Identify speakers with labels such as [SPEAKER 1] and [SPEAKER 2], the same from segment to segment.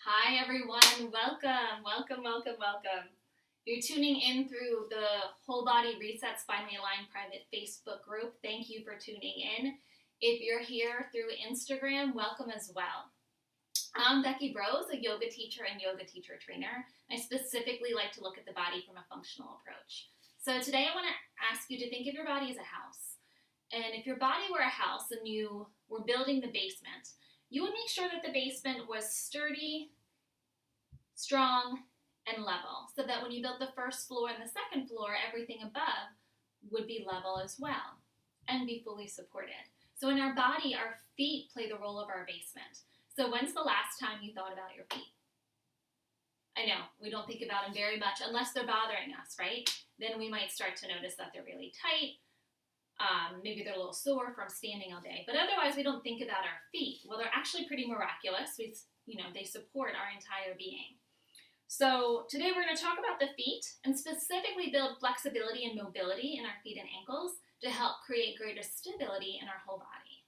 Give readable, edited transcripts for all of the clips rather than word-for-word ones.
[SPEAKER 1] Hi everyone, welcome. You're tuning in through the Whole Body Reset Spinally Aligned private Facebook group. Thank you for tuning in. If you're here through Instagram, welcome as well. I'm Becky Bros, a yoga teacher and yoga teacher trainer. I specifically like to look at the body from a functional approach. So today I want to ask you to think of your body as a house. And if your body were a house and you were building the basement, you would make sure that the basement was sturdy, strong, and level, so that when you built the first floor and the second floor, everything above would be level as well and be fully supported. So in our body, our feet play the role of our basement. So when's the last time you thought about your feet? I know, we don't think about them very much unless they're bothering us, right? Then we might start to notice that they're really tight. Maybe they're a little sore from standing all day. But otherwise, we don't think about our feet. Well, they're actually pretty miraculous. They support our entire being. So today we're going to talk about the feet and specifically build flexibility and mobility in our feet and ankles to help create greater stability in our whole body.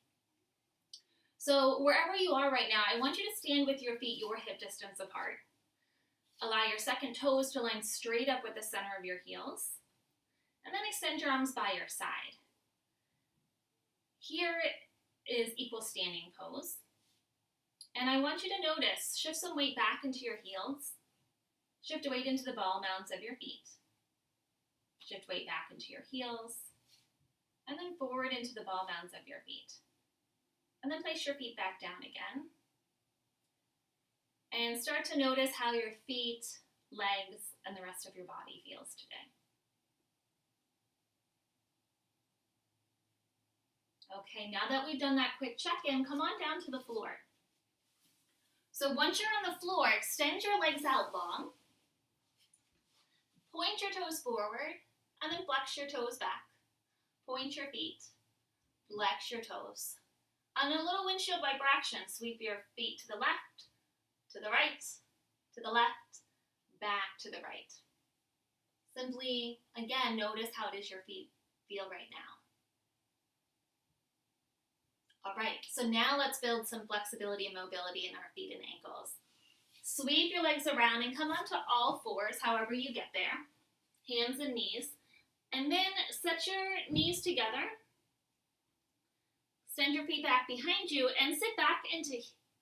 [SPEAKER 1] So wherever you are right now, I want you to stand with your feet your hip distance apart. Allow your second toes to line straight up with the center of your heels. And then extend your arms by your side. Here is equal standing pose. And I want you to notice, shift some weight back into your heels. Shift weight into the ball mounds of your feet. Shift weight back into your heels. And then forward into the ball mounds of your feet. And then place your feet back down again. And start to notice how your feet, legs, and the rest of your body feels today. Okay, now that we've done that quick check-in, come on down to the floor. So once you're on the floor, extend your legs out long. Point your toes forward, and then flex your toes back. Point your feet, flex your toes. On a little windshield vibration, sweep your feet to the left, to the right, to the left, back to the right. Simply, again, notice how it is your feet feel right now. All right, so now let's build some flexibility and mobility in our feet and ankles. Sweep your legs around and come onto all fours, however you get there. Hands and knees. And then set your knees together. Send your feet back behind you and sit back and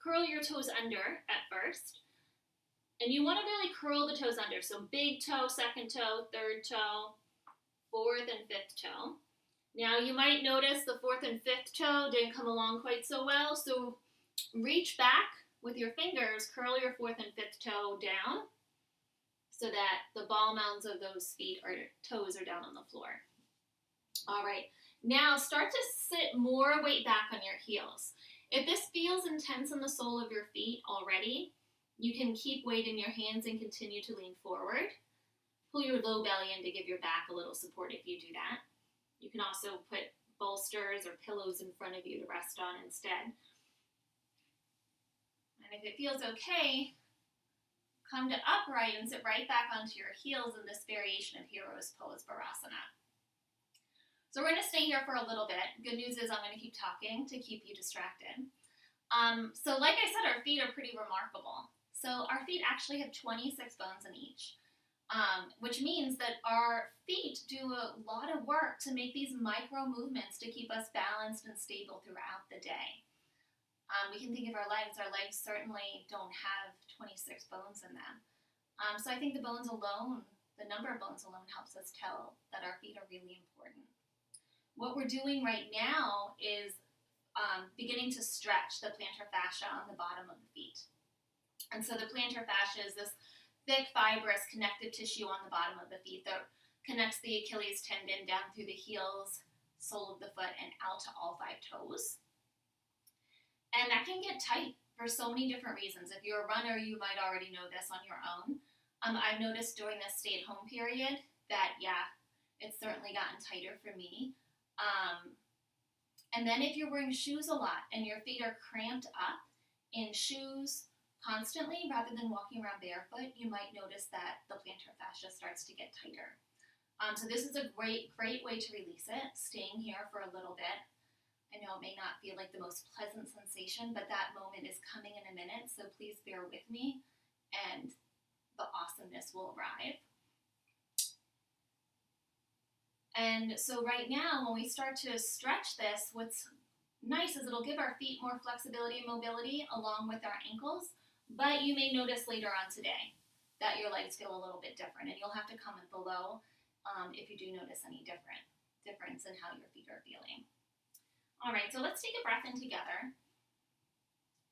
[SPEAKER 1] curl your toes under at first. And you want to really curl the toes under. So big toe, second toe, third toe, fourth and fifth toe. Now you might notice the fourth and fifth toe didn't come along quite so well. So reach back with your fingers, curl your fourth and fifth toe down so that the ball mounds of those feet or toes are down on the floor. All right, now start to sit more weight back on your heels. If this feels intense in the sole of your feet already, you can keep weight in your hands and continue to lean forward. Pull your low belly in to give your back a little support if you do that. You can also put bolsters or pillows in front of you to rest on instead. And if it feels okay, come to upright and sit right back onto your heels in this variation of Hero's Pose, Virasana. So we're going to stay here for a little bit. Good news is I'm going to keep talking to keep you distracted. So like I said, our feet are pretty remarkable. So our feet actually have 26 bones in each. Which means that our feet do a lot of work to make these micro movements to keep us balanced and stable throughout the day. We can think of our legs. Our legs certainly don't have 26 bones in them. So I think the bones alone, the number of bones alone helps us tell that our feet are really important. What we're doing right now is beginning to stretch the plantar fascia on the bottom of the feet. And so the plantar fascia is this thick, fibrous, connective tissue on the bottom of the feet that connects the Achilles tendon down through the heels, sole of the foot, and out to all 5 toes. And that can get tight for so many different reasons. If you're a runner, you might already know this on your own. I've noticed during this stay-at-home period that, it's certainly gotten tighter for me. And then if you're wearing shoes a lot and your feet are cramped up in shoes constantly rather than walking around barefoot, you might notice that the plantar fascia starts to get tighter. So this is a great way to release it, staying here for a little bit. I know it may not feel like the most pleasant sensation, but that moment is coming in a minute, so please bear with me, and the awesomeness will arrive. And so right now, when we start to stretch this, what's nice is it'll give our feet more flexibility and mobility along with our ankles, but you may notice later on today that your legs feel a little bit different, and you'll have to comment below if you do notice any difference in how your feet are feeling. All right, so let's take a breath in together.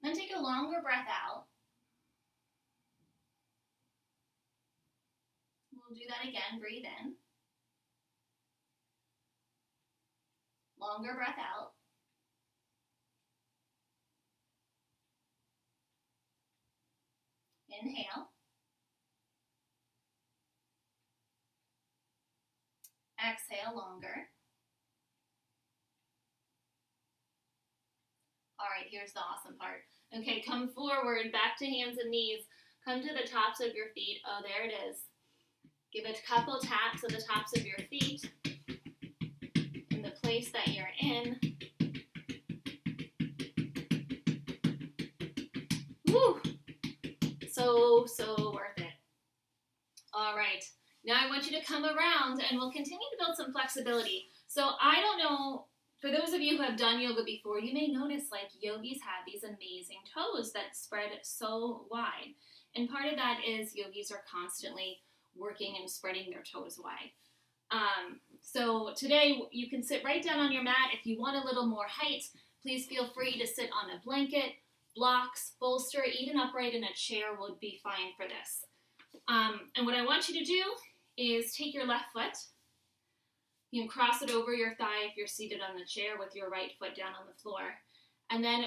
[SPEAKER 1] Then take a longer breath out. We'll do that again. Breathe in. Longer breath out. Inhale. Exhale longer. All right, here's the awesome part. Okay, come forward, back to hands and knees. Come to the tops of your feet. Oh, there it is. Give it a couple taps of the tops of your feet in the place that you're in. Woo! So worth it. All right, now I want you to come around and we'll continue to build some flexibility. So I don't know, for those of you who have done yoga before, you may notice like yogis have these amazing toes that spread so wide. And part of that is yogis are constantly working and spreading their toes wide. So today you can sit right down on your mat. If you want a little more height, please feel free to sit on a blanket, blocks, bolster, even upright in a chair would be fine for this. And what I want you to do is take your left foot. You can cross it over your thigh if you're seated on the chair with your right foot down on the floor. And then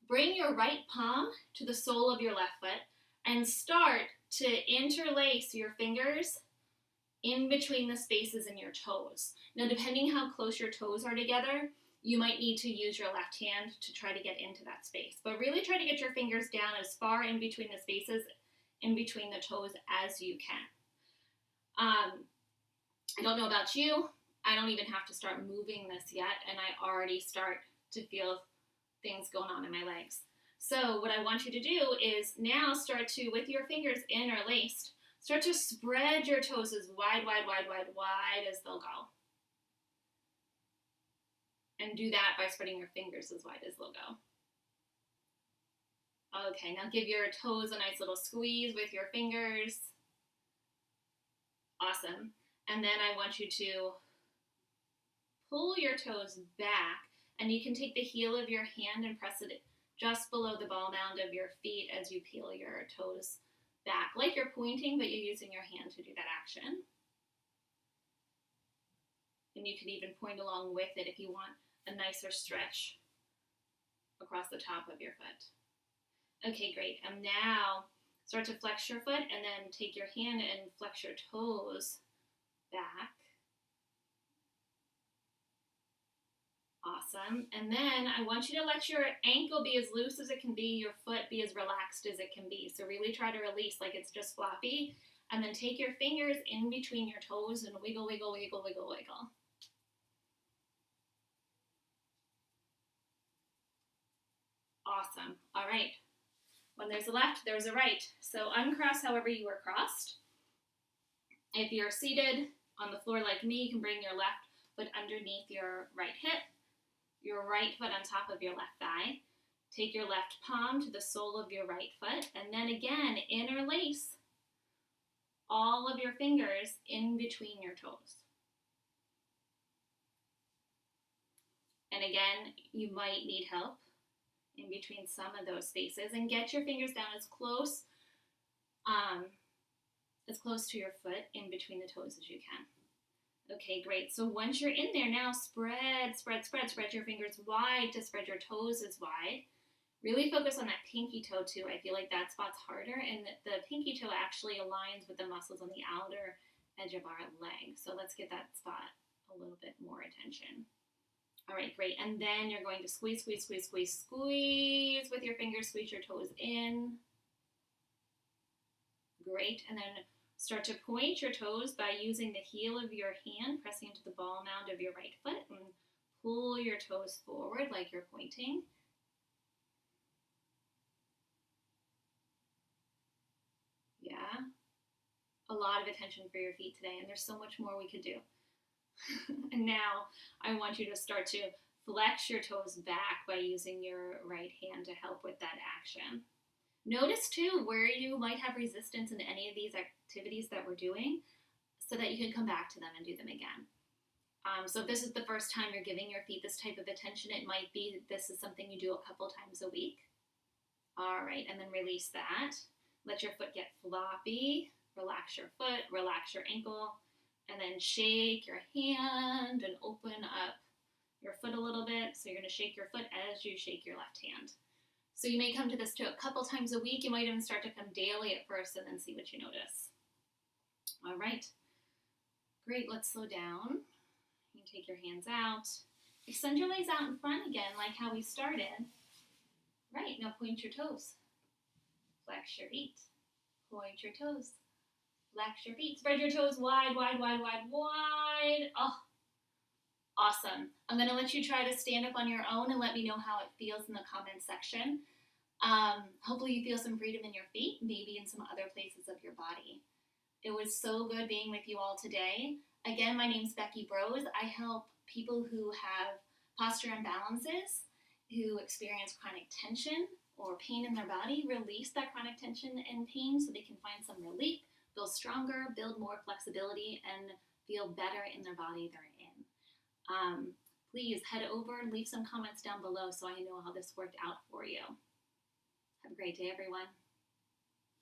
[SPEAKER 1] bring your right palm to the sole of your left foot and start to interlace your fingers in between the spaces in your toes. Now, depending how close your toes are together, you might need to use your left hand to try to get into that space. But really try to get your fingers down as far in between the spaces, in between the toes as you can. I don't know about you. I don't even have to start moving this yet, and I already start to feel things going on in my legs. So what I want you to do is now start to, with your fingers interlaced, start to spread your toes as wide as they'll go. And do that by spreading your fingers as wide as they'll go. Okay, now give your toes a nice little squeeze with your fingers. Awesome. And then I want you to pull your toes back, and you can take the heel of your hand and press it just below the ball mound of your feet as you peel your toes back, like you're pointing, but you're using your hand to do that action. And you can even point along with it if you want a nicer stretch across the top of your foot. Okay, great. And now start to flex your foot and then take your hand and flex your toes back. Awesome. And then I want you to let your ankle be as loose as it can be, your foot be as relaxed as it can be. So really try to release like it's just floppy. And then take your fingers in between your toes and wiggle, wiggle, wiggle, wiggle, wiggle. Awesome. All right. When there's a left, there's a right. So uncross however you are crossed. If you're seated on the floor like me, you can bring your left foot underneath your right hip, your right foot on top of your left thigh. Take your left palm to the sole of your right foot, and then again, interlace all of your fingers in between your toes. And again, you might need help in between some of those spaces, and get your fingers down as close to your foot in between the toes as you can. Okay, great. So once you're in there now, spread your fingers wide to spread your toes as wide. Really focus on that pinky toe too. I feel like that spot's harder, and the pinky toe actually aligns with the muscles on the outer edge of our leg. So let's get that spot a little bit more attention. All right, great. And then you're going to squeeze with your fingers, squeeze your toes in. Great. And then start to point your toes by using the heel of your hand, pressing into the ball mound of your right foot, and pull your toes forward like you're pointing. Yeah. A lot of attention for your feet today, and there's so much more we could do. And now I want you to start to flex your toes back by using your right hand to help with that action. Notice too where you might have resistance in any of these activities that we're doing so that you can come back to them and do them again. So if this is the first time you're giving your feet this type of attention, it might be this is something you do a couple times a week. All right, and then release that. Let your foot get floppy. Relax your foot, relax your ankle, and then shake your hand and open up your foot a little bit. So you're going to shake your foot as you shake your left hand. So you may come to this a couple times a week. You might even start to come daily at first and then see what you notice. All right. Great. Let's slow down. You can take your hands out. Extend your legs out in front again, like how we started. Right. Now point your toes. Flex your feet. Point your toes. Flex your feet. Spread your toes wide, wide, wide, wide, wide. Oh, awesome. I'm going to let you try to stand up on your own and let me know how it feels in the comments section. Hopefully you feel some freedom in your feet, maybe in some other places of your body. It was so good being with you all today. Again, my name's Becky Brose. I help people who have posture imbalances, who experience chronic tension or pain in their body, release that chronic tension and pain so they can find some relief, feel stronger, build more flexibility, and feel better in their body they're in. Please head over and leave some comments down below so I know how this worked out for you. Have a great day, everyone.